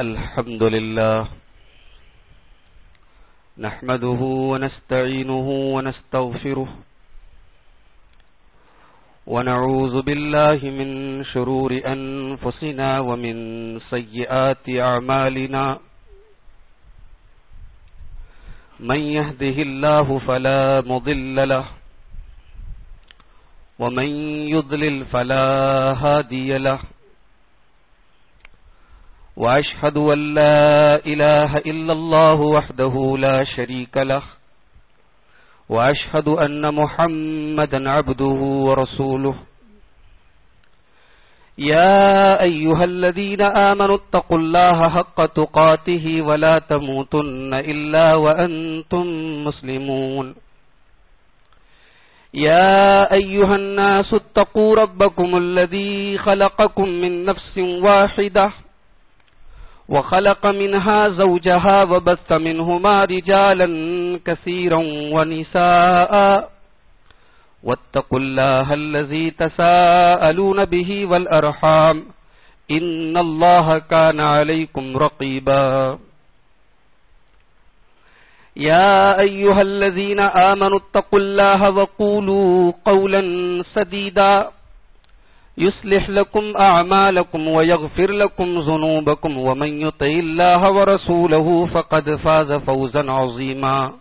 الحمد لله نحمده ونستعينه ونستغفره ونعوذ بالله من شرور أنفسنا ومن سيئات أعمالنا من يهده الله فلا مضل له ومن يضلل فلا هادي له وأشهد أن لا إله إلا الله وحده لا شريك له وأشهد أن محمدا عبده ورسوله يا أيها الذين آمنوا اتقوا الله حق تقاته ولا تموتن إلا وأنتم مسلمون يا أيها الناس اتقوا ربكم الذي خلقكم من نفس واحدة وخلق منها زوجها وبث منهما رجالا كثيرا ونساء واتقوا الله الذي تساءلون به والأرحام إن الله كان عليكم رقيبا يا أيها الذين آمنوا اتقوا الله وقولوا قولا سديدا يصلح لكم أعمالكم ويغفر لكم ذنوبكم ومن يطع الله ورسوله فقد فاز فوزا عظيما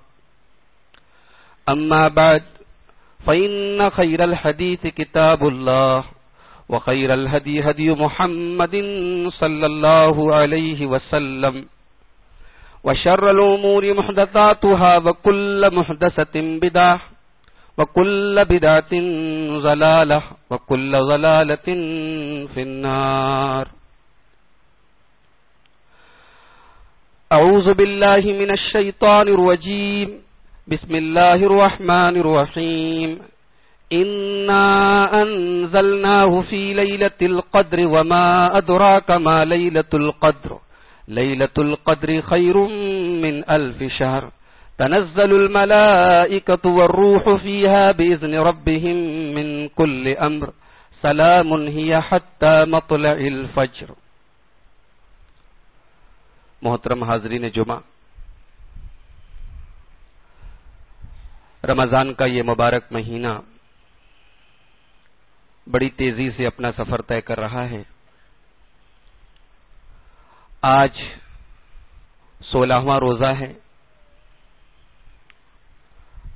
أما بعد فإن خير الحديث كتاب الله وخير الهدي هدي محمد صلى الله عليه وسلم وشر الأمور محدثاتها وكل محدثة بدعة وكل بدعة ضلالة وكل ضلالة في النار أعوذ بالله من الشيطان الرجيم بسم الله الرحمن الرحيم إنا أنزلناه في ليلة القدر وما أدراك ما ليلة القدر ليلة القدر خير من 1000 شهر تنزل الملائكة والروح فيها بإذن ربهم من كل أمر سلام هي حتى مطلع الفجر. محترم حاضرین جمعہ، رمضان کا یہ مبارک مہینہ بڑی تیزی سے اپنا سفر طے کر رہا ہے. آج 16واں روزہ ہے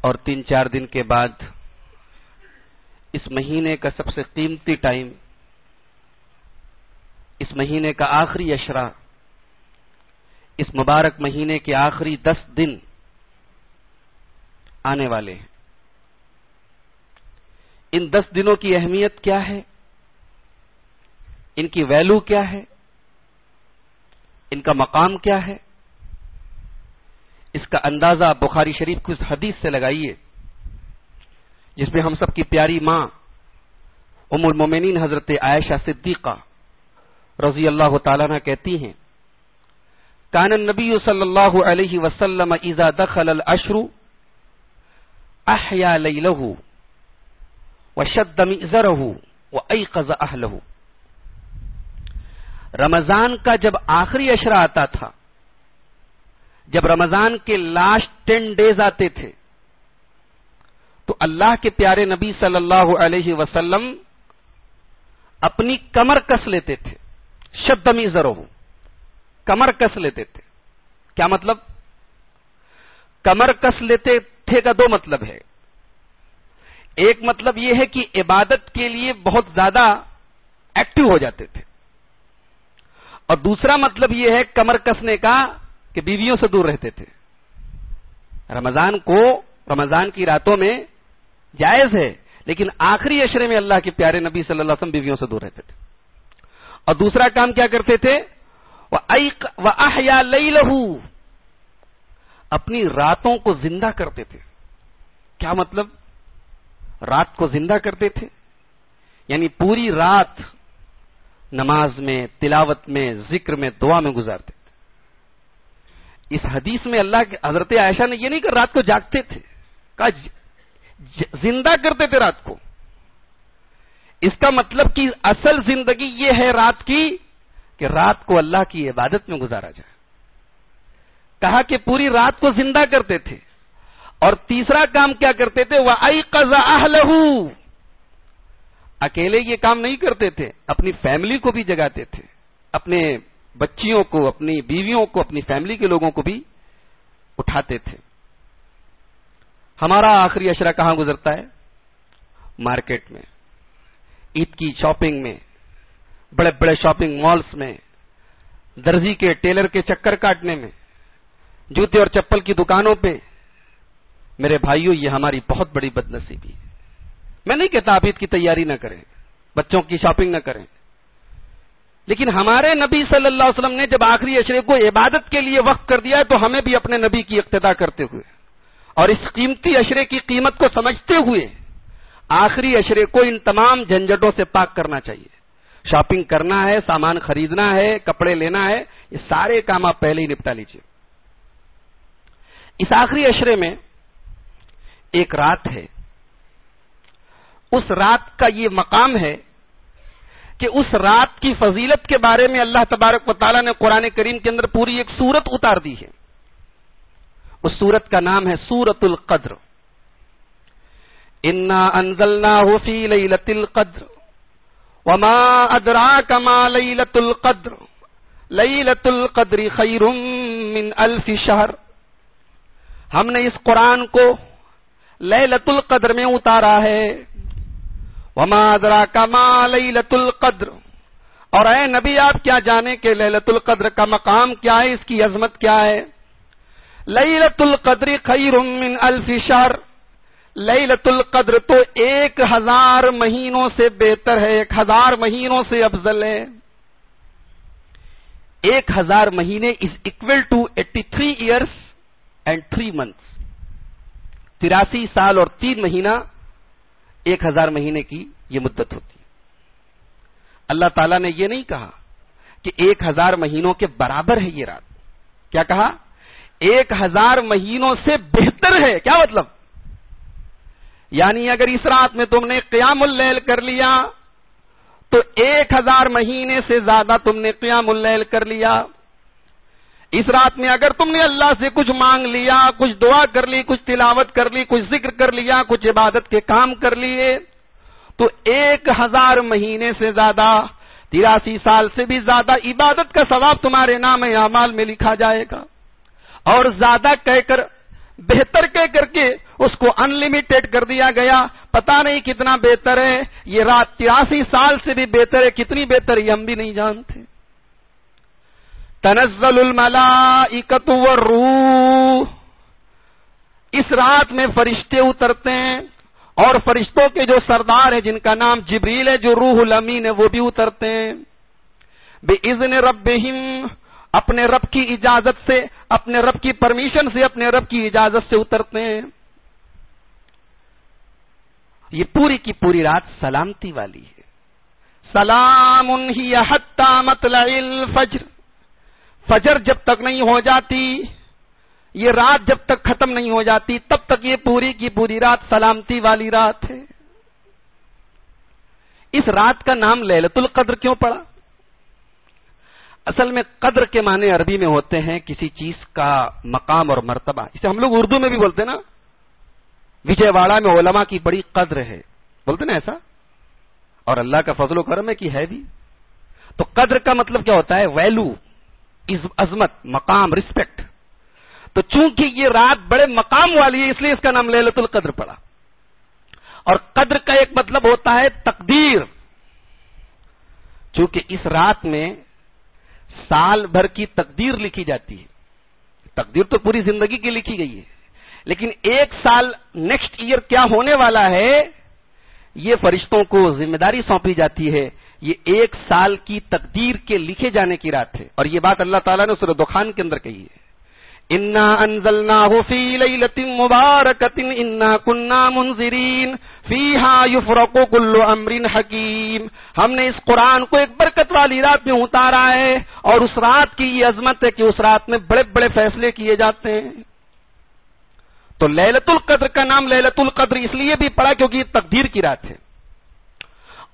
اور 3-4 دن کے بعد اس مہینے کا سب سے قیمتی ٹائم، اس مہینے کا آخری عشرہ، اس مبارک مہینے کے آخری 10 دن آنے والے ہیں. ان 10 دنوں کی اہمیت کیا ہے؟ ان کی ویلیو کیا ہے؟ ان کا مقام کیا ہے؟ اس کا اندازہ بخاری شریف کی اس حدیث سے لگائیے جس میں ہم سب کی پیاری ماں ام المومنین حضرت عائشہ صدیقہ رضی اللہ تعالیٰ عنہ کہتی ہیں، کان النبی صلی اللہ علیہ وسلم اذا دخل العشر احیا لیلہ وشد مئزرہ وایقظ اہلہ. رمضان کا جب آخری عشرہ آتا تھا، جب رمضان کے لاسٹ 10 ڈیز آتے تھے، تو اللہ کے پیارے نبی صلی اللہ علیہ وسلم اپنی کمر کس لیتے تھے. شد مئزرہ، کمر کس لیتے تھے. کیا مطلب؟ کمر کس لیتے تھے کا 2 مطلب ہے. ایک مطلب یہ ہے کہ عبادت کے لیے بہت زیادہ ایکٹیو ہو جاتے تھے، اور دوسرا مطلب یہ ہے کمر کسنے کا کہ بیویوں سے دور رہتے تھے. رمضان کی راتوں میں جائز ہے، لیکن آخری عشرے میں اللہ کے پیارے نبی صلی اللہ علیہ وسلم بیویوں سے دور رہتے تھے. اور دوسرا کام کیا کرتے تھے؟ وَأَحْيَا لَيْلَهُ، اپنی راتوں کو زندہ کرتے تھے. کیا مطلب؟ رات کو زندہ کرتے تھے یعنی پوری رات نماز میں، تلاوت میں، ذکر میں، دعا میں گزارتے تھے. اس حدیث میں اللہ کے حضرت عائشہ نے یہ نہیں کہ رات کو جاگتے تھے، کہا زندہ کرتے تھے رات کو. اس کا مطلب کہ اصل زندگی یہ ہے رات کی کہ رات کو اللہ کی عبادت میں گزارا جائے. کہا کہ پوری رات کو زندہ کرتے تھے. اور تیسرا کام کیا کرتے تھے؟ وَأَيْقَظَ أَهْلَهُ. اکیلے یہ کام نہیں کرتے تھے، اپنی فیملی کو بھی جگاتے تھے، اپنے بچیوں کو، اپنی بیویوں کو، اپنی فیملی کے لوگوں کو بھی اٹھاتے تھے. ہمارا آخری عشرہ کہاں گزرتا ہے؟ مارکیٹ میں، عید کی شاپنگ میں، بڑے بڑے شاپنگ مالز میں، درزی کے ٹیلر کے چکر کاٹنے میں، جوتے اور چپل کی دکانوں پہ. میرے بھائیوں، یہ ہماری بہت بڑی بدنصیبی ہے. میں نہیں کہتا آپ عید کی تیاری نہ کریں، بچوں کی شاپنگ نہ کریں، لیکن ہمارے نبی صلی اللہ علیہ وسلم نے جب آخری عشرے کو عبادت کے لیے وقف کر دیا ہے تو ہمیں بھی اپنے نبی کی اقتداء کرتے ہوئے اور اس قیمتی عشرے کی قیمت کو سمجھتے ہوئے آخری عشرے کو ان تمام جھنجھٹوں سے پاک کرنا چاہیے. شاپنگ کرنا ہے، سامان خریدنا ہے، کپڑے لینا ہے، یہ سارے کام آپ پہلے ہی نپٹا لیجیے. اس آخری عشرے میں ایک رات ہے. اس رات کا یہ مقام ہے کہ اس رات کی فضیلت کے بارے میں اللہ تبارک و تعالیٰ نے قرآن کریم کے اندر پوری ایک سورت اتار دی ہے. اس سورت کا نام ہے سورۃ القدر. انا انزلناہ فی لیلۃ القدر وما ادراک ما لیلۃ القدر لیلۃ القدر خیر من الف شہر. ہم نے اس قرآن کو لیلۃ القدر میں اتارا ہے. وما ادراک ما لیلۃ القدر، اور اے نبی آپ کیا جانے کہ لیلۃ القدر کا مقام کیا ہے، اس کی عظمت کیا ہے. لیلۃ القدر خیر من الف شہر. لیلۃ القدر تو 1000 مہینوں سے بہتر ہے، 1000 مہینوں سے افضل ہے. 1000 مہینے is equal to 83 years and 3 months. 83 سال اور 3 مہینہ 1000 مہینے کی یہ مدت ہوتی ہے. اللہ تعالیٰ نے یہ نہیں کہا کہ 1000 مہینوں کے برابر ہے یہ رات. کیا کہا؟ 1000 مہینوں سے بہتر ہے. کیا مطلب؟ یعنی اگر اس رات میں تم نے قیام اللیل کر لیا تو 1000 مہینے سے زیادہ تم نے قیام اللیل کر لیا. اس رات میں اگر تم نے اللہ سے کچھ مانگ لیا، کچھ دعا کر لی، کچھ تلاوت کر لی، کچھ ذکر کر لیا، کچھ عبادت کے کام کر لیے تو 1000 مہینے سے زیادہ، 83 سال سے بھی زیادہ عبادت کا ثواب تمہارے نام اعمال میں لکھا جائے گا. اور زیادہ کہہ کر، بہتر کہہ کر کے اس کو ان لمیٹڈ کر دیا گیا. پتہ نہیں کتنا بہتر ہے یہ رات. 83 سال سے بھی بہتر ہے. کتنی بہتر یہ ہم بھی نہیں جانتے. تنزل الملائکۃ والروح. اس رات میں فرشتے اترتے ہیں اور فرشتوں کے جو سردار ہیں جن کا نام جبریل ہے، جو روح الامین ہے، وہ بھی اترتے ہیں. بِإِذْنِ رَبِّهِمْ، اپنے رب کی اجازت سے، اپنے رب کی پرمیشن سے، اپنے رب کی اجازت سے اترتے ہیں. یہ پوری کی پوری رات سلامتی والی ہے. سلام ہی حتی مطلع الفجر. فجر جب تک نہیں ہو جاتی، یہ رات جب تک ختم نہیں ہو جاتی، تب تک یہ پوری کی پوری رات سلامتی والی رات ہے. اس رات کا نام لیلۃ القدر کیوں پڑا؟ اصل میں قدر کے معنی عربی میں ہوتے ہیں کسی چیز کا مقام اور مرتبہ. اسے ہم لوگ اردو میں بھی بولتے ہیں نا، وجے واڑہ میں علماء کی بڑی قدر ہے، بولتے نا ایسا. اور اللہ کا فضل و کرم ہے کہ ہے بھی. تو قدر کا مطلب کیا ہوتا ہے؟ ویلو، عظمت، مقام، رسپیکٹ. تو چونکہ یہ رات بڑے مقام والی ہے اس لیے اس کا نام لیلۃ القدر پڑا. اور قدر کا ایک مطلب ہوتا ہے تقدیر. چونکہ اس رات میں سال بھر کی تقدیر لکھی جاتی ہے. تقدیر تو پوری زندگی کی لکھی گئی ہے، لیکن ایک سال نیکسٹ ایئر کیا ہونے والا ہے یہ فرشتوں کو ذمہ داری سونپی جاتی ہے. یہ 1 سال کی تقدیر کے لکھے جانے کی رات ہے. اور یہ بات اللہ تعالیٰ نے سورہ دخان کے اندر کہی ہے. انا انزلناہ فی لیلۃ مبارکۃ انا کنا منذرین فیہا یفرق کل امر حکیم. ہم نے اس قرآن کو ایک برکت والی رات میں اتارا ہے، اور اس رات کی یہ عظمت ہے کہ اس رات میں بڑے بڑے فیصلے کیے جاتے ہیں. تو لیلۃ القدر کا نام لیلۃ القدر اس لیے بھی پڑا کیونکہ یہ تقدیر کی رات ہے.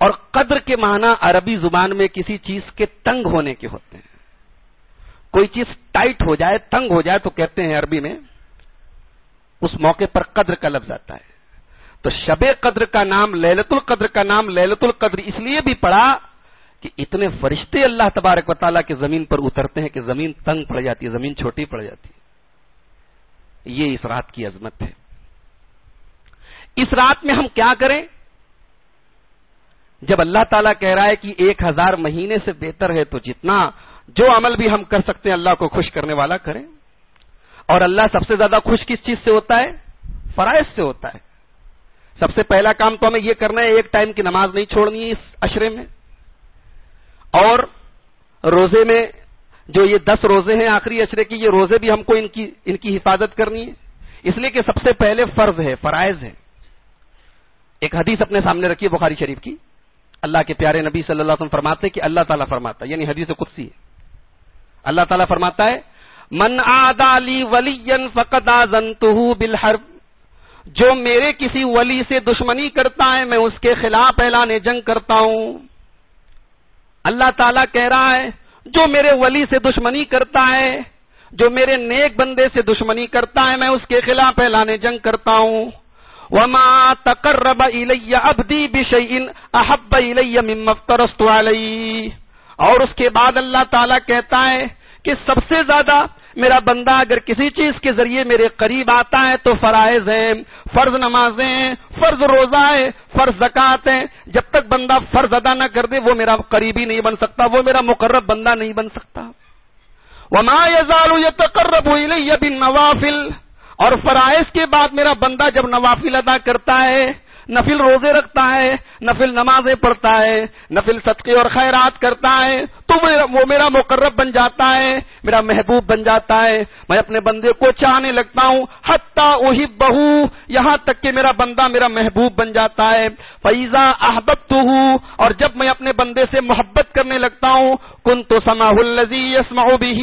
اور قدر کے معنی عربی زبان میں کسی چیز کے تنگ ہونے کے ہوتے ہیں. کوئی چیز ٹائٹ ہو جائے، تنگ ہو جائے تو کہتے ہیں عربی میں اس موقع پر قدر کا لفظ آتا ہے. تو شب قدر کا نام، لیلۃ القدر کا نام لیلۃ القدر اس لیے بھی پڑا کہ اتنے فرشتے اللہ تبارک و تعالیٰ کے زمین پر اترتے ہیں کہ زمین تنگ پڑ جاتی ہے، زمین چھوٹی پڑ جاتی ہے. یہ اس رات کی عظمت ہے. اس رات میں ہم کیا کریں؟ جب اللہ تعالیٰ کہہ رہا ہے کہ 1000 مہینے سے بہتر ہے، تو جتنا جو عمل بھی ہم کر سکتے ہیں اللہ کو خوش کرنے والا کریں. اور اللہ سب سے زیادہ خوش کس چیز سے ہوتا ہے؟ فرائض سے ہوتا ہے. سب سے پہلا کام تو ہمیں یہ کرنا ہے، ایک ٹائم کی نماز نہیں چھوڑنی ہے اس عشرے میں. اور روزے میں جو یہ 10 روزے ہیں آخری عشرے کی، یہ روزے بھی ہم کو ان کی حفاظت کرنی ہے، اس لیے کہ سب سے پہلے فرض ہے، فرائض ہے. ایک حدیث اپنے سامنے رکھیے بخاری شریف کی. اللہ کے پیارے نبی صلی اللہ علیہ وسلم فرماتے کہ اللہ تعالیٰ فرماتا ہے، یعنی حدیث قدسی ہے، اللہ تعالیٰ فرماتا ہے من عادى لي وليا فقد آذنته بالحرب، جو میرے کسی ولی سے دشمنی کرتا ہے میں اس کے خلاف اعلان جنگ کرتا ہوں. اللہ تعالیٰ کہہ رہا ہے جو میرے ولی سے دشمنی کرتا ہے، جو میرے نیک بندے سے دشمنی کرتا ہے میں اس کے خلاف اعلان جنگ کرتا ہوں. وما تقرب الی عبدی بشیء احب الی مما افترضت علیہ. اور اس کے بعد اللہ تعالیٰ کہتا ہے کہ سب سے زیادہ میرا بندہ اگر کسی چیز کے ذریعے میرے قریب آتا ہے تو فرائض ہیں، فرض نمازیں، فرض روزہ ہے، فرض زکوٰۃ ہے. جب تک بندہ فرض ادا نہ کر دے وہ میرا قریبی نہیں بن سکتا، وہ میرا مقرب بندہ نہیں بن سکتا. وما يزال يتقرب الی بالنوافل، اور فرائض کے بعد میرا بندہ جب نوافل ادا کرتا ہے، نفل روزے رکھتا ہے، نفل نمازیں پڑھتا ہے، نفل صدقے اور خیرات کرتا ہے، تو وہ میرا مقرب بن جاتا ہے، میرا محبوب بن جاتا ہے. میں اپنے بندے کو چاہنے لگتا ہوں حتی احبہ، یہاں تک کہ میرا بندہ میرا محبوب بن جاتا ہے. فاذا احببتہ، اور جب میں اپنے بندے سے محبت کرنے لگتا ہوں کنت سمعہ الذی یسمع بہ،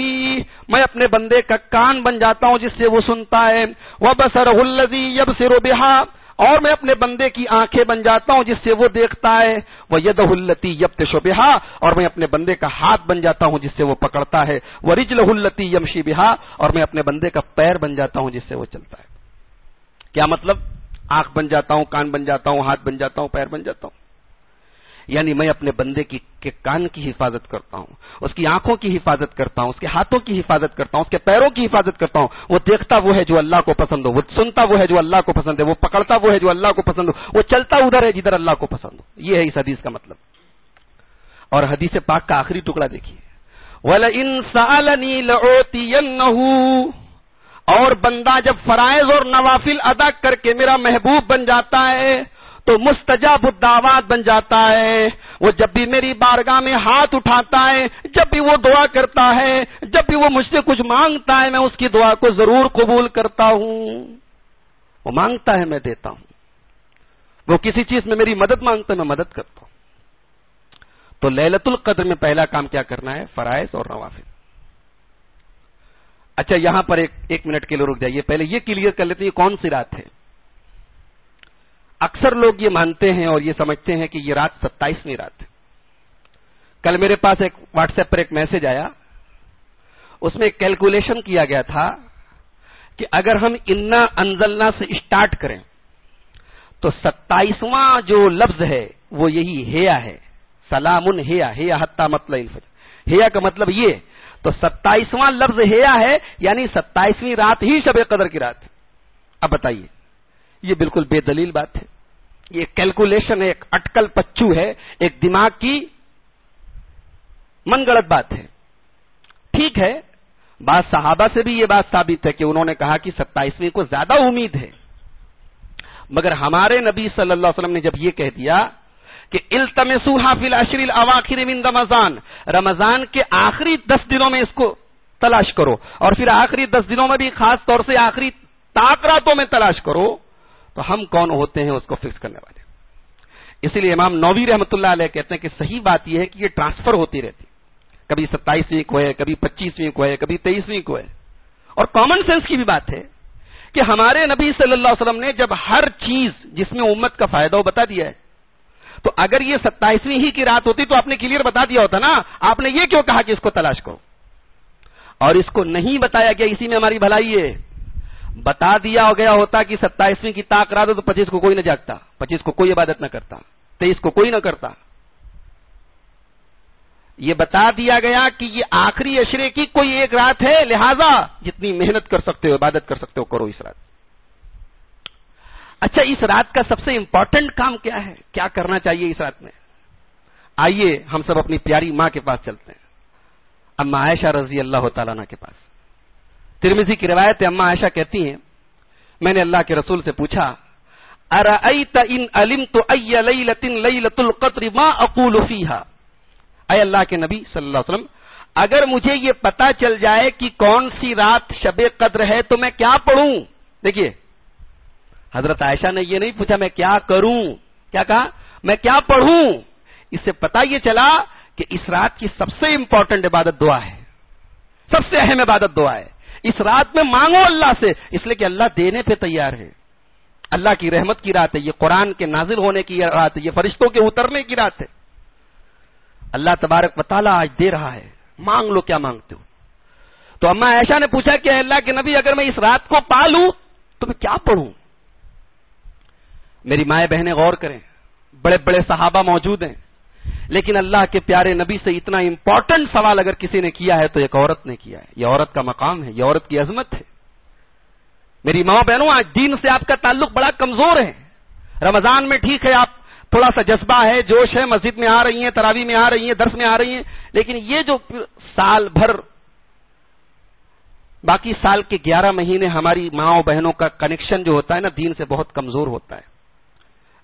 میں اپنے بندے کا کان بن جاتا ہوں جس سے وہ سنتا ہے. وبصرہ الذی یبصر بہا، اور میں اپنے بندے کی آنکھیں بن جاتا ہوں جس سے وہ دیکھتا ہے. وَيَدَهُ الَّتِي يَبْطِشُ بِهَا، اور میں اپنے بندے کا ہاتھ بن جاتا ہوں جس سے وہ پکڑتا ہے. وَرِجْلُهُ الَّتِي يَمْشِي بِهَا، اور میں اپنے بندے کا پیر بن جاتا ہوں جس سے وہ چلتا ہے. کیا مطلب؟ آنکھ بن جاتا ہوں، کان بن جاتا ہوں، ہاتھ بن جاتا ہوں، پیر بن جاتا ہوں. یعنی میں اپنے بندے کے کان کی حفاظت کرتا ہوں، اس کی آنکھوں کی حفاظت کرتا ہوں، اس کے ہاتھوں کی حفاظت کرتا ہوں، اس کے پیروں کی حفاظت کرتا ہوں. وہ دیکھتا وہ ہے جو اللہ کو پسند ہو، وہ سنتا وہ ہے جو اللہ کو پسند ہے، وہ پکڑتا وہ ہے جو اللہ کو پسند ہو، وہ چلتا ادھر ہے جدھر اللہ کو پسند ہو. یہ ہے اس حدیث کا مطلب. اور حدیث پاک کا آخری ٹکڑا دیکھیے، وَلَئِن سَأَلَنِي لَأُعْطِيَنَّهُ، اور بندہ جب فرائض اور نوافل ادا کر کے میرا محبوب بن جاتا ہے تو مستجاب الدعوات بن جاتا ہے. وہ جب بھی میری بارگاہ میں ہاتھ اٹھاتا ہے، جب بھی وہ دعا کرتا ہے، جب بھی وہ مجھ سے کچھ مانگتا ہے، میں اس کی دعا کو ضرور قبول کرتا ہوں. وہ مانگتا ہے میں دیتا ہوں، وہ کسی چیز میں میری مدد مانگتا ہے میں مدد کرتا ہوں. تو لیلۃ القدر میں پہلا کام کیا کرنا ہے؟ فرائض اور نوافل. اچھا یہاں پر ایک منٹ کے لیے رک جائیے، پہلے یہ کلیئر کر لیتے ہیں یہ کون سی رات ہے. اکثر لوگ یہ مانتے ہیں اور یہ سمجھتے ہیں کہ یہ رات 27ویں رات ہے. کل میرے پاس ایک واٹس ایپ پر ایک میسج آیا، اس میں ایک کیلکولیشن کیا گیا تھا کہ اگر ہم انا انزلنا سے اسٹارٹ کریں تو 27واں جو لفظ ہے وہ یہی ہیا ہے، سلام ہیا، ہیا حتی مطلع الفجر. ہیا کا مطلب یہ، تو 27واں لفظ ہیا ہے، یعنی 27ویں رات ہی شب قدر کی رات. اب بتائیے، یہ بالکل بے دلیل بات ہے، یہ کیلکولیشن ہے، ایک اٹکل پچو ہے، ایک دماغ کی من گڑت بات ہے. ٹھیک ہے، بعض صحابہ سے بھی یہ بات ثابت ہے کہ انہوں نے کہا کہ 27ویں کو زیادہ امید ہے، مگر ہمارے نبی صلی اللہ علیہ وسلم نے جب یہ کہہ دیا کہ التمسوها فی العشر الاواخر من رمضان، رمضان کے آخری 10 دنوں میں اس کو تلاش کرو، اور پھر آخری 10 دنوں میں بھی خاص طور سے آخری طاق راتوں میں تلاش کرو، تو ہم کون ہوتے ہیں اس کو فکس کرنے والے. اسی لیے امام نووی رحمۃ اللہ علیہ کہتے ہیں کہ صحیح بات یہ ہے کہ یہ ٹرانسفر ہوتی رہتی، کبھی 27ویں کو ہے، کبھی 25ویں کو ہے، کبھی 23ویں کو ہے. اور کامن سینس کی بھی بات ہے کہ ہمارے نبی صلی اللہ علیہ وسلم نے جب ہر چیز جس میں امت کا فائدہ ہو بتا دیا ہے، تو اگر یہ 27ویں ہی کی رات ہوتی تو آپ نے کلیئر بتا دیا ہوتا نا. آپ نے یہ کیوں کہا کہ اس کو تلاش کرو؟ اور اس کو نہیں بتایا گیا، اسی میں ہماری بھلائی ہے. بتا دیا گیا ہوتا کہ 27ویں کی طاق رات ہو تو 25 کو کوئی نہ جاگتا، 25 کو کوئی عبادت نہ کرتا، 23 کو کوئی نہ کرتا. یہ بتا دیا گیا کہ یہ آخری عشرے کی کوئی ایک رات ہے، لہذا جتنی محنت کر سکتے ہو، عبادت کر سکتے ہو، کرو اس رات. اچھا، اس رات کا سب سے امپورٹنٹ کام کیا ہے؟ کیا کرنا چاہیے اس رات میں؟ آئیے ہم سب اپنی پیاری ماں کے پاس چلتے ہیں، اما عائشہ رضی اللہ تعالیٰ عنہ کے پاس. ترمذی کی روایت ہے، اما عائشہ کہتی ہیں میں نے اللہ کے رسول سے پوچھا ارأیت ان علمت ای لیلۃ لیلۃ القدر ما اقول فیہا، اے اللہ کے نبی صلی اللہ علیہ وسلم اگر مجھے یہ پتا چل جائے کہ کون سی رات شب قدر ہے تو میں کیا پڑھوں؟ دیکھیے حضرت عائشہ نے یہ نہیں پوچھا میں کیا کروں، کیا کہا؟ میں کیا پڑھوں. اس سے پتا یہ چلا کہ اس رات کی سب سے امپورٹنٹ عبادت دعا ہے، سب سے اہم عبادت دعا ہے. اس رات میں مانگو اللہ سے، اس لیے کہ اللہ دینے پہ تیار ہے. اللہ کی رحمت کی رات ہے، یہ قرآن کے نازل ہونے کی رات ہے، یہ فرشتوں کے اترنے کی رات ہے. اللہ تبارک و تعالیٰ آج دے رہا ہے، مانگ لو کیا مانگتے ہو. تو اما عائشہ نے پوچھا کہ اللہ کے نبی اگر میں اس رات کو پالوں تو میں کیا پڑھوں؟ میری مائیں بہنیں غور کریں، بڑے بڑے صحابہ موجود ہیں، لیکن اللہ کے پیارے نبی سے اتنا امپورٹنٹ سوال اگر کسی نے کیا ہے تو ایک عورت نے کیا ہے. یہ عورت کا مقام ہے، یہ عورت کی عظمت ہے. میری ماں بہنوں، آج دین سے آپ کا تعلق بڑا کمزور ہے. رمضان میں ٹھیک ہے، آپ تھوڑا سا جذبہ ہے، جوش ہے، مسجد میں آ رہی ہیں، تراویح میں آ رہی ہیں، درس میں آ رہی ہیں، لیکن یہ جو سال بھر باقی سال کے 11 مہینے ہماری ماں بہنوں کا کنیکشن جو ہوتا ہے نا دین سے بہت کمزور ہوتا ہے.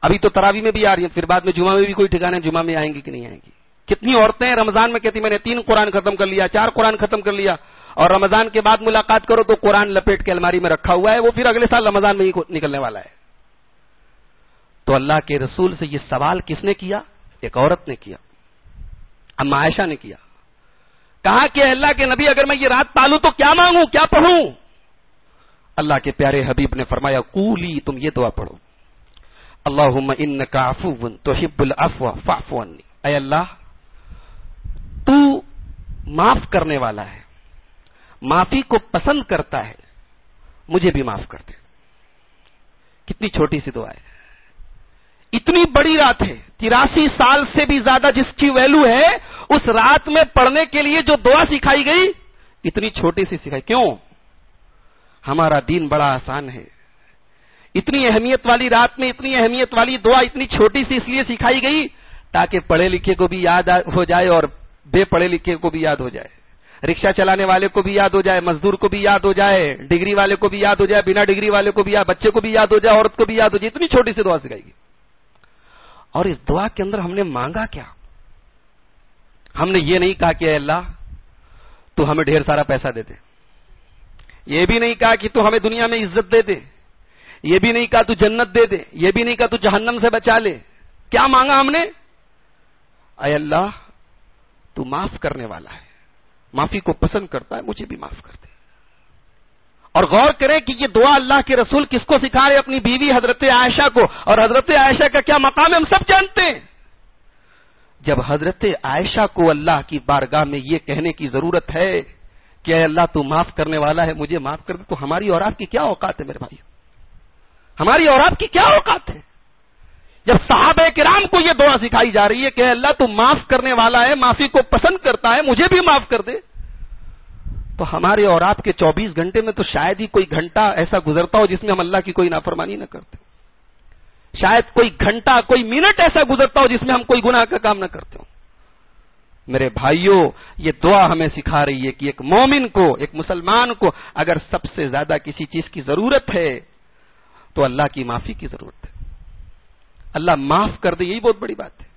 ابھی تو تراویح میں بھی آ رہی ہیں، پھر بعد میں جمعہ میں بھی کوئی ٹھکانے جمعہ میں آئیں گی کہ نہیں آئیں گی. کتنی عورتیں رمضان میں کہتی میں نے 3 قرآن ختم کر لیا، 4 قرآن ختم کر لیا، اور رمضان کے بعد ملاقات کرو تو قرآن لپیٹ کے الماری میں رکھا ہوا ہے، وہ پھر اگلے سال رمضان میں ہی نکلنے والا ہے. تو اللہ کے رسول سے یہ سوال کس نے کیا؟ ایک عورت نے کیا، اما عائشہ نے کیا. کہا کہ اللہ کے نبی اگر میں یہ رات پالوں تو کیا مانگوں، کیا پڑھوں؟ اللہ کے پیارے حبیب نے فرمایا قولی، تم یہ دعا پڑھو، اللہم انک عفو تحب العفو فاعف عنی. اے اللہ تو معاف کرنے والا ہے، معافی کو پسند کرتا ہے، مجھے بھی معاف کر دے. کتنی چھوٹی سی دعا ہے، اتنی بڑی رات ہے، 83 سال سے بھی زیادہ جس کی ویلو ہے، اس رات میں پڑھنے کے لیے جو دعا سکھائی گئی اتنی چھوٹی سی سکھائی. کیوں؟ ہمارا دین بڑا آسان ہے. اتنی اہمیت والی رات میں اتنی اہمیت والی دعا اتنی چھوٹی سی اس لیے سکھائی گئی تاکہ پڑھے لکھے کو بھی یاد ہو جائے اور بے پڑھے لکھے کو بھی یاد ہو جائے، رکشہ چلانے والے کو بھی یاد ہو جائے، مزدور کو بھی یاد ہو جائے، ڈگری والے کو بھی یاد ہو جائے، بنا ڈگری والے کو بھی یاد، بچے کو بھی یاد ہو جائے، عورت کو بھی یاد ہو جائے. اتنی چھوٹی سی دعا سکھائی گئی. اور اس دعا کے اندر ہم نے مانگا کیا؟ ہم نے یہ نہیں کہا کہ اے اللہ تو ہمیں ڈھیر سارا پیسہ دے دے، یہ بھی نہیں کہا کہ تو ہمیں دنیا میں عزت دے دے، یہ بھی نہیں کہا تو جنت دے دے، یہ بھی نہیں کہا تو جہنم سے بچا لے. کیا مانگا ہم نے؟ اے اللہ تو معاف کرنے والا ہے، معافی کو پسند کرتا ہے، مجھے بھی معاف کر دے. اور غور کریں کہ یہ دعا اللہ کے رسول کس کو سکھا رہے؟ اپنی بیوی حضرت عائشہ کو. اور حضرت عائشہ کا کیا مقام ہے ہم سب جانتے ہیں. جب حضرت عائشہ کو اللہ کی بارگاہ میں یہ کہنے کی ضرورت ہے کہ اے اللہ تو معاف کرنے والا ہے، مجھے معاف کر دے، تو ہماری اور آپ کی کیا اوقات ہے میرے بھائی؟ ہماری اور آپ کی کیا اوقات ہے؟ جب صحابہ کرام کو یہ دعا سکھائی جا رہی ہے کہ اے اللہ تو معاف کرنے والا ہے، معافی کو پسند کرتا ہے، مجھے بھی معاف کر دے، تو ہمارے اور آپ کے 24 گھنٹے میں تو شاید ہی کوئی گھنٹہ ایسا گزرتا ہو جس میں ہم اللہ کی کوئی نافرمانی نہ کرتے. شاید کوئی گھنٹہ، کوئی منٹ ایسا گزرتا ہو جس میں ہم کوئی گناہ کا کام نہ کرتے ہوں. میرے بھائیوں، یہ دعا ہمیں سکھا رہی ہے کہ ایک مومن کو، ایک مسلمان کو اگر سب سے زیادہ کسی چیز کی ضرورت ہے تو اللہ کی معافی کی ضرورت ہے. اللہ معاف کر دے، یہی بہت بڑی بات ہے.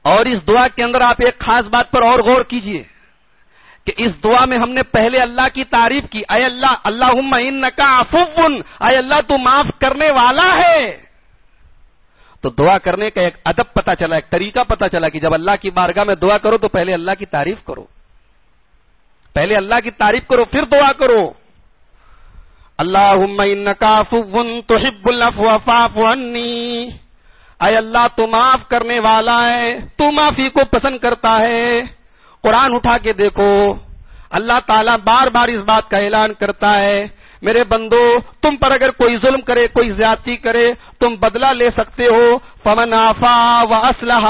اور اس دعا کے اندر آپ ایک خاص بات پر اور غور کیجئے کہ اس دعا میں ہم نے پہلے اللہ کی تعریف کی، اے اللہ اللہم انک عفو، اے اللہ تو معاف کرنے والا ہے. تو دعا کرنے کا ایک ادب پتہ چلا، ایک طریقہ پتہ چلا کہ جب اللہ کی بارگاہ میں دعا کرو تو پہلے اللہ کی تعریف کرو، پہلے اللہ کی تعریف کرو پھر دعا کرو. اللہم انک عفو تحب العفو فاعف عنی. اے اللہ تو معاف کرنے والا ہے، تو معافی کو پسند کرتا ہے۔ قرآن اٹھا کے دیکھو، اللہ تعالیٰ بار بار اس بات کا اعلان کرتا ہے، میرے بندو تم پر اگر کوئی ظلم کرے، کوئی زیادتی کرے، تم بدلہ لے سکتے ہو، فمن عفا واصلح،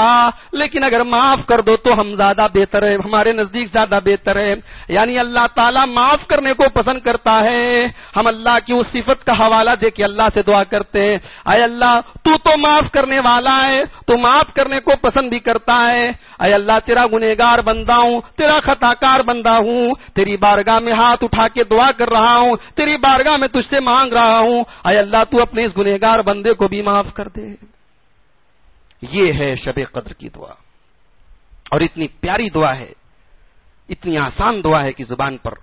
لیکن اگر معاف کر دو تو ہم زیادہ بہتر ہے، ہمارے نزدیک زیادہ بہتر ہے۔ یعنی اللہ تعالیٰ معاف کرنے کو پسند کرتا ہے۔ ہم اللہ کی اس صفت کا حوالہ دے کے اللہ سے دعا کرتے ہیں، اے اللہ تو معاف کرنے والا ہے، تو معاف کرنے کو پسند بھی کرتا ہے۔ اے اللہ تیرا گنہگار بندہ ہوں، تیرا خطا کار بندہ ہوں، تیری بارگاہ میں ہاتھ اٹھا کے دعا کر رہا ہوں، تیری بارگاہ میں تجھ سے مانگ رہا ہوں، اے اللہ تو اپنے اس گنہگار بندے کو بھی معاف کر دے۔ یہ ہے شب قدر کی دعا، اور اتنی پیاری دعا ہے، اتنی آسان دعا ہے کہ زبان پر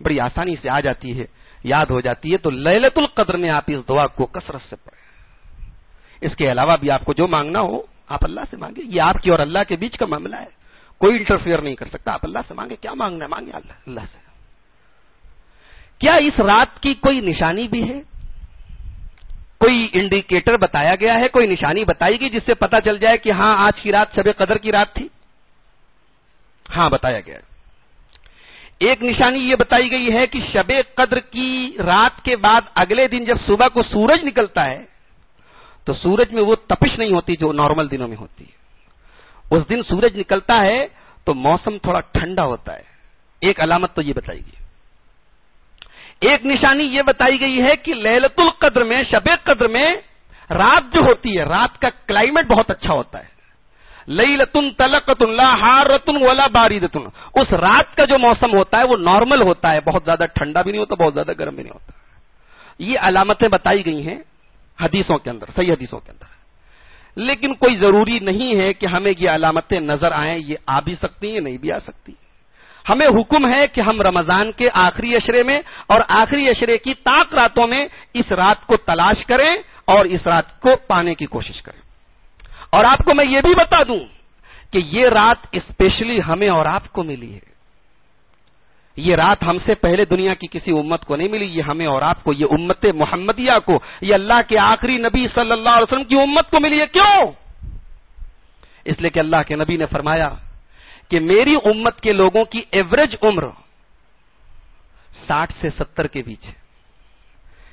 بڑی آسانی سے آ جاتی ہے، یاد ہو جاتی ہے۔ تو لیلۃ القدر میں آپ اس دعا کو کثرت سے پڑھیں۔ اس کے علاوہ بھی آپ کو جو مانگنا ہو آپ اللہ سے مانگیں، یہ آپ کی اور اللہ کے بیچ کا معاملہ ہے، کوئی انٹرفیئر نہیں کر سکتا۔ آپ اللہ سے مانگیں، کیا مانگنا ہے مانگیں اللہ سے۔ کیا اس رات کی کوئی نشانی بھی ہے؟ کوئی انڈیکیٹر بتایا گیا ہے، کوئی نشانی بتائی گئی جس سے پتا چل جائے کہ ہاں آج کی رات شب قدر کی رات تھی؟ ہاں بتایا گیا ہے۔ ایک نشانی یہ بتائی گئی ہے کہ شب قدر کی رات کے بعد اگلے دن جب صبح کو سورج نکلتا ہے تو سورج میں وہ تپش نہیں ہوتی جو نارمل دنوں میں ہوتی ہے۔ اس دن سورج نکلتا ہے تو موسم تھوڑا ٹھنڈا ہوتا ہے، ایک علامت تو یہ بتائی گئی۔ ایک نشانی یہ بتائی گئی ہے کہ لیلۃ القدر میں، شب قدر میں رات جو ہوتی ہے، رات کا کلائمیٹ بہت اچھا ہوتا ہے۔ لیلۃ طلقۃ لا حارۃ ولا باردۃ، اس رات کا جو موسم ہوتا ہے وہ نارمل ہوتا ہے، بہت زیادہ ٹھنڈا بھی نہیں ہوتا، بہت زیادہ گرم بھی نہیں ہوتا۔ یہ علامتیں بتائی گئی ہیں حدیثوں کے اندر، صحیح حدیثوں کے اندر، لیکن کوئی ضروری نہیں ہے کہ ہمیں یہ علامتیں نظر آئیں، یہ آ بھی سکتی ہیں، نہیں بھی آ سکتی۔ ہمیں حکم ہے کہ ہم رمضان کے آخری عشرے میں اور آخری عشرے کی طاق راتوں میں اس رات کو تلاش کریں اور اس رات کو پانے کی کوشش کریں۔ اور آپ کو میں یہ بھی بتا دوں کہ یہ رات اسپیشلی ہمیں اور آپ کو ملی ہے۔ یہ رات ہم سے پہلے دنیا کی کسی امت کو نہیں ملی، یہ ہمیں اور آپ کو، یہ امت محمدیہ کو، یہ اللہ کے آخری نبی صلی اللہ علیہ وسلم کی امت کو ملی ہے۔ کیوں؟ اس لیے کہ اللہ کے نبی نے فرمایا کہ میری امت کے لوگوں کی ایوریج عمر 60 سے 70 کے بیچ ہے۔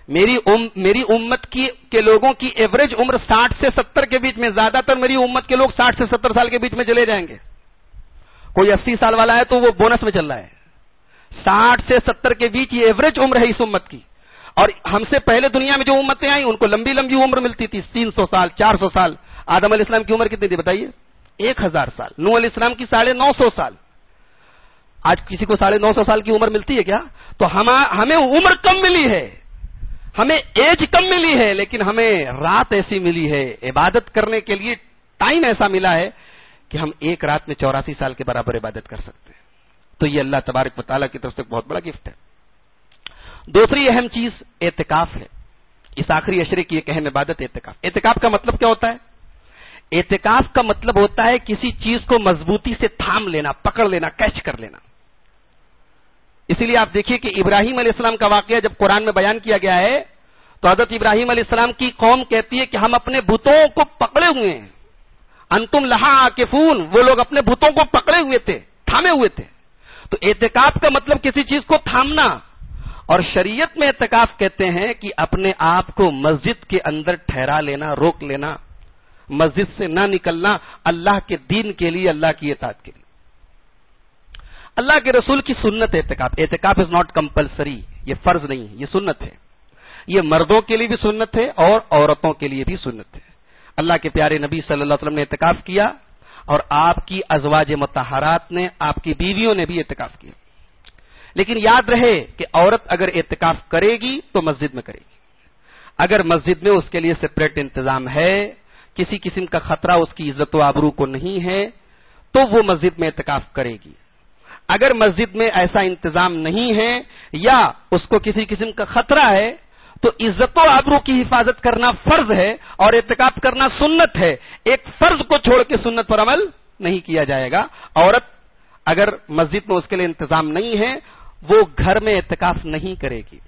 میری امت کے لوگوں کی ایوریج عمر 60 سے 70 کے بیچ میں، زیادہ تر میری امت کے لوگ 60 سے 70 سال کے بیچ میں چلے جائیں گے۔ کوئی 80 سال والا ہے تو وہ بونس میں چل رہا ہے۔ 60 سے 70 کے بیچ یہ ایوریج عمر ہے اس امت کی۔ اور ہم سے پہلے دنیا میں جو امتیں آئیں ان کو لمبی لمبی عمر ملتی تھی، 300 سال 400 سال۔ آدم علیہ السلام کی عمر کتنی تھی بتائیے؟ 1000 سال۔ نوح علیہ السلام کی 950 سال۔ آج کسی کو 950 سال کی عمر ملتی ہے کیا؟ تو ہمیں عمر کم ملی ہے، ہمیں ایج کم ملی ہے، لیکن ہمیں رات ایسی ملی ہے، عبادت کرنے کے لیے ٹائم ایسا ملا ہے کہ ہم ایک رات میں 84 سال کے برابر عبادت کر سکتے ہیں۔ تو یہ اللہ تبارک و تعالیٰ کی طرف سے بہت بڑا گفٹ ہے۔ دوسری اہم چیز اعتکاف ہے۔ اس آخری عشرے کی ایک اہم عبادت اعتکاف۔ اعتکاف کا مطلب کیا ہوتا ہے؟ اعتکاف کا مطلب ہوتا ہے کسی چیز کو مضبوطی سے تھام لینا، پکڑ لینا، کیچ کر لینا۔ اسی لیے آپ دیکھیے کہ ابراہیم علیہ السلام کا واقعہ جب قرآن میں بیان کیا گیا ہے تو حضرت ابراہیم علیہ السلام کی قوم کہتی ہے کہ ہم اپنے بتوں کو پکڑے ہوئے ہیں، انتم لہا عاکفون، وہ لوگ اپنے بتوں کو پکڑے ہوئے تھے، تھامے ہوئے تھے۔ تو اعتکاف کا مطلب کسی چیز کو تھامنا، اور شریعت میں اعتکاف کہتے ہیں کہ اپنے آپ کو مسجد کے اندر ٹھہرا لینا، روک لینا، مسجد سے نہ نکلنا، اللہ کے دین کے لیے، اللہ کی اطاعت کے لیے۔ اللہ کے رسول کی سنت ہے اعتکاف۔ اعتکاف از ناٹ کمپلسری، یہ فرض نہیں ہے، یہ سنت ہے۔ یہ مردوں کے لیے بھی سنت ہے اور عورتوں کے لیے بھی سنت ہے۔ اللہ کے پیارے نبی صلی اللہ علیہ وسلم نے اعتکاف کیا اور آپ کی ازواج مطہرات نے، آپ کی بیویوں نے بھی اعتکاف کیا۔ لیکن یاد رہے کہ عورت اگر اعتکاف کرے گی تو مسجد میں کرے گی۔ اگر مسجد میں اس کے لیے سپریٹ انتظام ہے، کسی قسم کا خطرہ اس کی عزت و آبرو کو نہیں ہے، تو وہ مسجد میں اعتکاف کرے گی۔ اگر مسجد میں ایسا انتظام نہیں ہے یا اس کو کسی قسم کا خطرہ ہے تو عزت و آبرو کی حفاظت کرنا فرض ہے اور اعتکاف کرنا سنت ہے۔ ایک فرض کو چھوڑ کے سنت پر عمل نہیں کیا جائے گا۔ عورت اگر مسجد میں اس کے لیے انتظام نہیں ہے وہ گھر میں اعتکاف نہیں کرے گی۔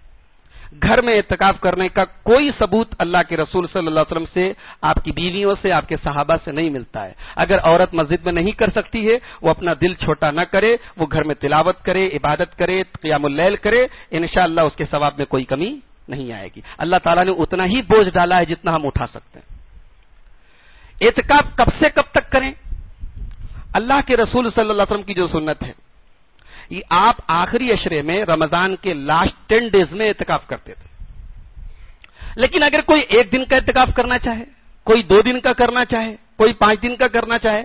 گھر میں اعتکاف کرنے کا کوئی ثبوت اللہ کے رسول صلی اللہ علیہ وسلم سے، آپ کی بیویوں سے، آپ کے صحابہ سے نہیں ملتا ہے۔ اگر عورت مسجد میں نہیں کر سکتی ہے، وہ اپنا دل چھوٹا نہ کرے، وہ گھر میں تلاوت کرے، عبادت کرے، قیام اللیل کرے، انشاءاللہ اس کے ثواب میں کوئی کمی نہیں آئے گی۔ اللہ تعالیٰ نے اتنا ہی بوجھ ڈالا ہے جتنا ہم اٹھا سکتے ہیں۔ اعتکاف کب سے کب تک کریں؟ اللہ کے رسول صلی اللہ علیہ وسلم کی جو سنت ہے، یہ آپ آخری عشرے میں رمضان کے لاسٹ 10 ڈیز میں اعتکاف کرتے تھے۔ لیکن اگر کوئی 1 دن کا اعتکاف کرنا چاہے، کوئی 2 دن کا کرنا چاہے، کوئی 5 دن کا کرنا چاہے،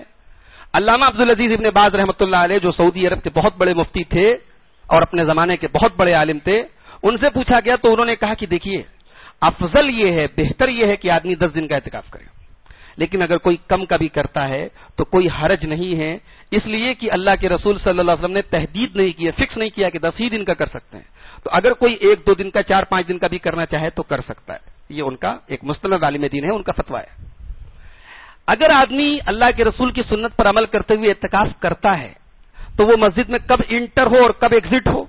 علامہ عبدالعزیز ابن باز رحمۃ اللہ علیہ جو سعودی عرب کے بہت بڑے مفتی تھے اور اپنے زمانے کے بہت بڑے عالم تھے، ان سے پوچھا گیا تو انہوں نے کہا کہ دیکھیے، افضل یہ ہے، بہتر یہ ہے کہ آدمی 10 دن کا اعتکاف کرے، لیکن اگر کوئی کم کا بھی کرتا ہے تو کوئی حرج نہیں ہے، اس لیے کہ اللہ کے رسول صلی اللہ علیہ وسلم نے تحدید نہیں کی ہے، فکس نہیں کیا کہ 10 ہی دن کا کر سکتے ہیں۔ تو اگر کوئی 1-2 دن کا، 4-5 دن کا بھی کرنا چاہے تو کر سکتا ہے۔ یہ ان کا ایک مستند عالم دین ہے، ان کا فتویٰ ہے۔ اگر آدمی اللہ کے رسول کی سنت پر عمل کرتے ہوئے اعتکاف کرتا ہے تو وہ مسجد میں کب انٹر ہو اور کب ایگزٹ ہو؟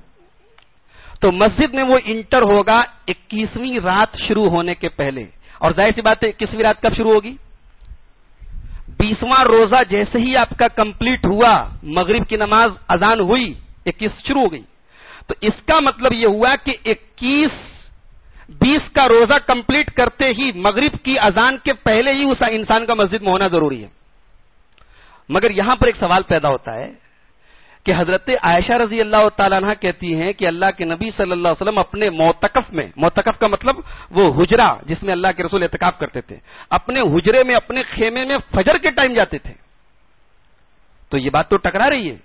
تو مسجد میں وہ انٹر ہوگا 21ویں رات شروع ہونے کے پہلے، اور ظاہر سی بات ہے 21ویں رات کب شروع ہوگی؟ 20واں روزہ جیسے ہی آپ کا کمپلیٹ ہوا، مغرب کی نماز اذان ہوئی، 21 شروع ہو گئی، تو اس کا مطلب یہ ہوا کہ 21-20 کا روزہ کمپلیٹ کرتے ہی مغرب کی اذان کے پہلے ہی اس انسان کا مسجد میں ہونا ضروری ہے۔ مگر یہاں پر ایک سوال پیدا ہوتا ہے کہ حضرت عائشہ رضی اللہ تعالیٰ عنہ کہتی ہیں کہ اللہ کے نبی صلی اللہ علیہ وسلم اپنے معتکف کا مطلب وہ حجرہ جس میں اللہ کے رسول اعتکاف کرتے تھے، اپنے حجرے میں، اپنے خیمے میں فجر کے ٹائم جاتے تھے۔ تو یہ بات تو ٹکرا رہی ہے۔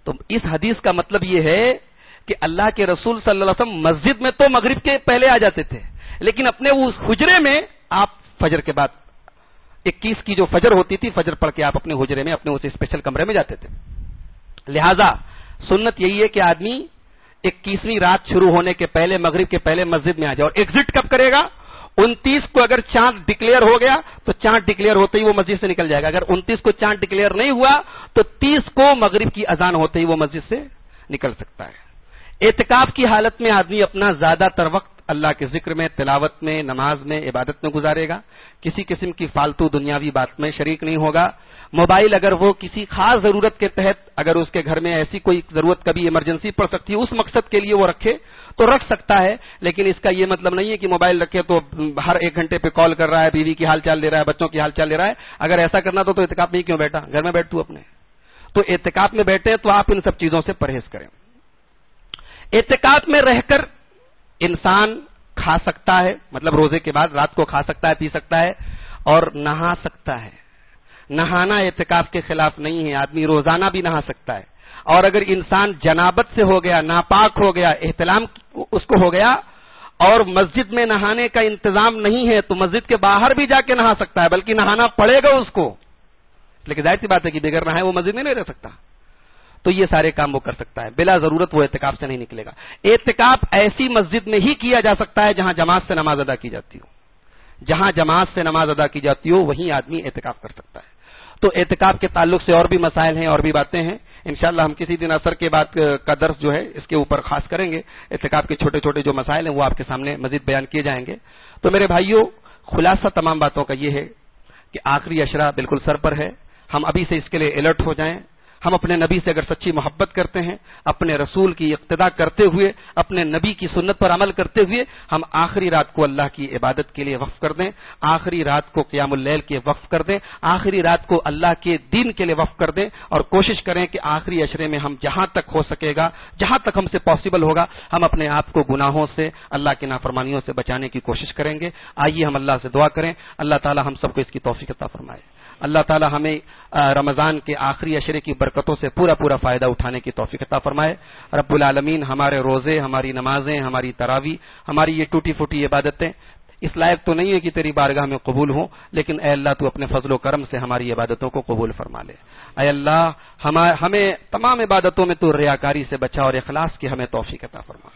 تو اس حدیث کا مطلب یہ ہے کہ اللہ کے رسول صلی اللہ علیہ وسلم مسجد میں تو مغرب کے پہلے آ جاتے تھے، لیکن اپنے اس حجرے میں آپ فجر کے بعد 21 کی جو فجر ہوتی تھی، فجر پڑھ کے آپ اپنے حجرے میں، اپنے اس اسپیشل کمرے میں جاتے تھے۔ لہذا سنت یہی ہے کہ آدمی 21ویں رات شروع ہونے کے پہلے، مغرب کے پہلے مسجد میں آ جائے۔ اور ایگزٹ کب کرے گا؟ 29 کو اگر چاند ڈکلیئر ہو گیا تو چاند ڈکلیئر ہوتے ہی وہ مسجد سے نکل جائے گا۔ اگر 29 کو چاند ڈکلیئر نہیں ہوا تو 30 کو مغرب کی اذان ہوتے ہی وہ مسجد سے نکل سکتا ہے۔ اعتکاف کی حالت میں آدمی اپنا زیادہ تر وقت اللہ کے ذکر میں، تلاوت میں، نماز میں، عبادت میں گزارے گا، کسی قسم کی فالتو دنیاوی بات میں شریک نہیں ہوگا۔ موبائل اگر وہ کسی خاص ضرورت کے تحت، اگر اس کے گھر میں ایسی کوئی ضرورت کبھی ایمرجنسی پڑ سکتی ہے، اس مقصد کے لیے وہ رکھے تو رکھ سکتا ہے، لیکن اس کا یہ مطلب نہیں ہے کہ موبائل رکھے تو ہر 1 گھنٹے پہ کال کر رہا ہے، بیوی کی حال چال لے رہا ہے، بچوں کی حال چال لے رہا ہے۔ اگر ایسا کرنا تو اعتکاف میں ہی کیوں بیٹھا؟ گھر میں بیٹھ تو اپنے۔ تو اعتکاف میں بیٹھے تو آپ ان سب چیزوں سے پرہیز کریں۔ اعتکاف میں رہ کر انسان کھا سکتا ہے، مطلب روزے کے بعد رات کو کھا سکتا ہے، پی سکتا ہے اور نہا سکتا ہے۔ نہانا اعتکاف کے خلاف نہیں ہے، آدمی روزانہ بھی نہا سکتا ہے۔ اور اگر انسان جنابت سے ہو گیا، ناپاک ہو گیا، احتلام اس کو ہو گیا اور مسجد میں نہانے کا انتظام نہیں ہے تو مسجد کے باہر بھی جا کے نہا سکتا ہے، بلکہ نہانا پڑے گا اس کو، لیکن ظاہر سی بات ہے کہ بغیر نہائے وہ مسجد میں نہیں رہ سکتا۔ تو یہ سارے کام وہ کر سکتا ہے، بلا ضرورت وہ اعتکاف سے نہیں نکلے گا۔ اعتکاف ایسی مسجد میں ہی کیا جا سکتا ہے جہاں جماعت سے نماز ادا کی جاتی ہو، جہاں جماعت سے نماز ادا کی جاتی ہو وہیں آدمی اعتکاف کر سکتا ہے۔ تو اعتکاف کے تعلق سے اور بھی مسائل ہیں اور بھی باتیں ہیں، انشاءاللہ ہم کسی دن عصر کے بعد کا درس جو ہے اس کے اوپر خاص کریں گے۔ اعتکاف کے چھوٹے چھوٹے جو مسائل ہیں وہ آپ کے سامنے مزید بیان کیے جائیں گے۔ تو میرے بھائیوں، خلاصہ تمام باتوں کا یہ ہے کہ آخری عشرہ بالکل سر پر ہے، ہم ابھی سے اس کے لیے الرٹ ہو جائیں۔ ہم اپنے نبی سے اگر سچی محبت کرتے ہیں، اپنے رسول کی اقتداء کرتے ہوئے، اپنے نبی کی سنت پر عمل کرتے ہوئے، ہم آخری رات کو اللہ کی عبادت کے لیے وقف کر دیں، آخری رات کو قیام اللیل کے وقف کر دیں، آخری رات کو اللہ کے دین کے لیے وقف کر دیں، اور کوشش کریں کہ آخری عشرے میں ہم جہاں تک ہو سکے گا، جہاں تک ہم سے پاسبل ہوگا، ہم اپنے آپ کو گناہوں سے، اللہ کی نافرمانیوں سے بچانے کی کوشش کریں گے۔ آئیے ہم اللہ سے دعا کریں، اللہ تعالی ہم سب کو اس کی توفیق عطا فرمائے۔ اللہ تعالی ہمیں رمضان کے آخری عشرے کی برکتوں سے پورا فائدہ اٹھانے کی توفیق عطا فرمائے۔ رب العالمین ہمارے روزے، ہماری نمازیں، ہماری تراویح، ہماری یہ ٹوٹی پھوٹی عبادتیں اس لائق تو نہیں ہے کہ تیری بارگاہ میں قبول ہوں، لیکن اے اللہ تو اپنے فضل و کرم سے ہماری عبادتوں کو قبول فرما لے۔ اے اللہ ہمیں تمام عبادتوں میں تو ریاکاری سے بچا اور اخلاص کی ہمیں توفیق عطا فرما۔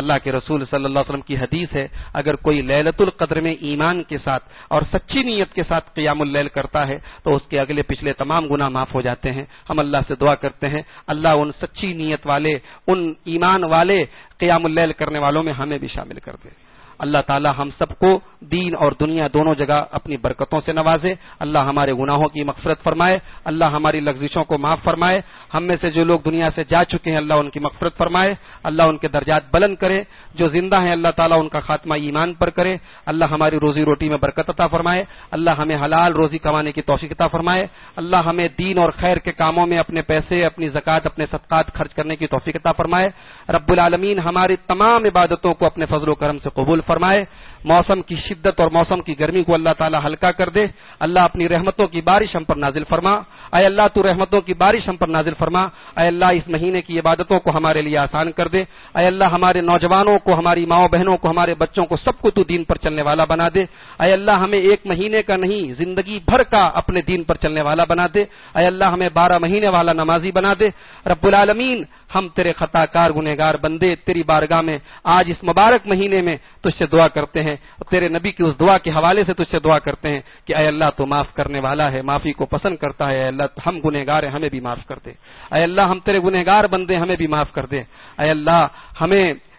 اللہ کے رسول صلی اللہ علیہ وسلم کی حدیث ہے، اگر کوئی لیلۃ القدر میں ایمان کے ساتھ اور سچی نیت کے ساتھ قیام اللیل کرتا ہے تو اس کے اگلے پچھلے تمام گناہ معاف ہو جاتے ہیں۔ ہم اللہ سے دعا کرتے ہیں اللہ ان سچی نیت والے، ان ایمان والے قیام اللیل کرنے والوں میں ہمیں بھی شامل کر دے۔ اللہ تعالی ہم سب کو دین اور دنیا دونوں جگہ اپنی برکتوں سے نوازے، اللہ ہمارے گناہوں کی مغفرت فرمائے، اللہ ہماری لغزشوں کو معاف فرمائے، ہم میں سے جو لوگ دنیا سے جا چکے ہیں اللہ ان کی مغفرت فرمائے، اللہ ان کے درجات بلند کرے، جو زندہ ہیں اللہ تعالیٰ ان کا خاتمہ ایمان پر کرے، اللہ ہماری روزی روٹی میں برکت عطا فرمائے، اللہ ہمیں حلال روزی کمانے کی توفیق عطا فرمائے، اللہ ہمیں دین اور خیر کے کاموں میں اپنے پیسے، اپنی زکوٰۃ، اپنے صدقات خرچ کرنے کی توفیق عطا فرمائے، رب العالمین ہماری تمام عبادتوں کو اپنے فضل و کرم سے قبول فرمائے، موسم کی شدت اور موسم کی گرمی کو اللہ تعالی ہلکا کر دے، اللہ اپنی رحمتوں کی بارش ہم پر نازل فرما، اے اللہ تو رحمتوں کی بارش ہم پر نازل فرما، اے اللہ اس مہینے کی عبادتوں کو ہمارے لیے آسان کر دے، اے اللہ ہمارے نوجوانوں کو، ہماری ماؤں بہنوں کو، ہمارے بچوں کو، سب کو تو دین پر چلنے والا بنا دے، اے اللہ ہمیں ایک مہینے کا نہیں زندگی بھر کا اپنے دین پر چلنے والا بنا دے، اے اللہ ہمیں 12 مہینے والا نمازی بنا دے، رب العالمین ہم تیرے خطا کار گنہگار بندے تیری بارگاہ میں آج اس مبارک مہینے میں تجھ سے دعا کرتے ہیں، تیرے نبی کی اس دعا کے حوالے سے تجھ سے دعا کرتے ہیں کہ اے اللہ تو معاف کرنے والا ہے، معافی کو پسند کرتا ہے، اے اللہ ہم گنہگار ہیں ہمیں بھی معاف کر دے، اے اللہ ہم تیرے گنہگار بندے ہمیں بھی معاف کر دے، اے اللہ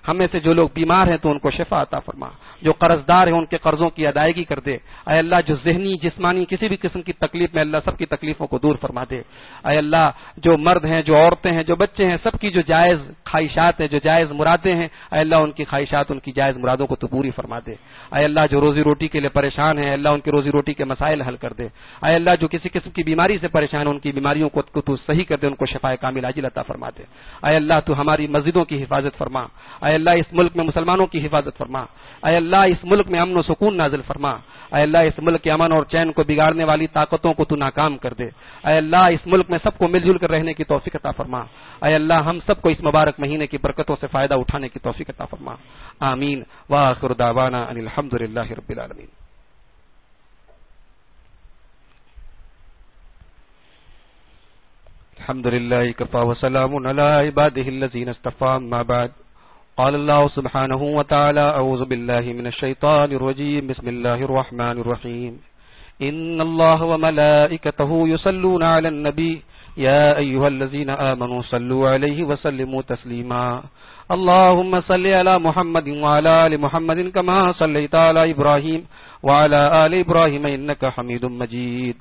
ہمیں سے جو لوگ بیمار ہیں تو ان کو شفا عطا فرما، جو قرض دار ہیں ان کے قرضوں کی ادائیگی کر دے، اے اللہ جو ذہنی جسمانی کسی بھی قسم کی تکلیف میں اللہ سب کی تکلیفوں کو دور فرما دے، اے اللہ جو مرد ہیں، جو عورتیں ہیں، جو بچے ہیں، سب کی جو جائز خواہشات ہیں، جو جائز مرادیں ہیں، اے اللہ ان کی خواہشات، ان کی جائز مرادوں کو تو پوری فرما دے، اے اللہ جو روزی روٹی کے لیے پریشان ہیں، اللہ ان کی روزی روٹی کے مسائل حل کر دے، اے اللہ جو کسی قسم کی بیماری سے پریشان ہیں ان کی بیماریوں کو تو صحیح کر دے، ان کو شفا کامل عاجل عطا فرما دے، اے اللہ تو ہماری مسجدوں کی حفاظت فرما، اے اللہ اس ملک میں مسلمانوں کی حفاظت فرما، اے اللہ اس ملک میں امن و سکون نازل فرما، اے اللہ اس ملک کے امن اور چین کو بگاڑنے والی طاقتوں کو تو ناکام کر دے، اے اللہ اس ملک میں سب کو مل جل کر رہنے کی توفیق عطا فرما، اے اللہ ہم سب کو اس مبارک مہینے کی برکتوں سے فائدہ اٹھانے کی توفیق عطا فرما، آمین وآخر دعوانا ان الحمدللہ رب العالمین۔ الحمدللہ کفا وسلام علی عبادہ الذین اصطفى، اما بعد، قال الله سبحانه وتعالى أعوذ بالله من الشيطان الرجيم، بسم الله الرحمن الرحيم، إن الله وملائكته يصلون على النبي يا أيها الذين آمنوا صلوا عليه وسلموا تسليما، اللهم صل على محمد وعلى آل محمد كما صليت على إبراهيم وعلى آل إبراهيم إنك حميد مجيد،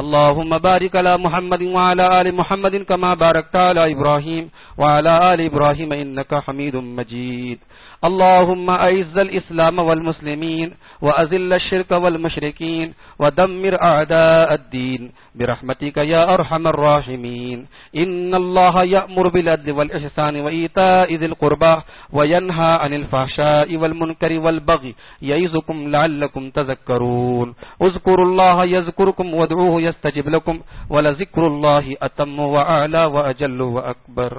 اللهم بارك على محمد وعلى آل محمد كما باركت على إبراهيم وعلى آل إبراهيم إنك حميد مجيد، اللهم أعز الإسلام والمسلمين وأذل الشرك والمشركين ودمر أعداء الدين برحمتك يا أرحم الراحمين، إن الله يأمر بالعدل والإحسان وإيتاء ذي القربى وينهى عن الفحشاء والمنكر والبغي يعظكم لعلكم تذكرون، اذكروا الله يذكركم وادعوه يستجب لكم ولذكر الله أتم وأعلى وأجل وأكبر۔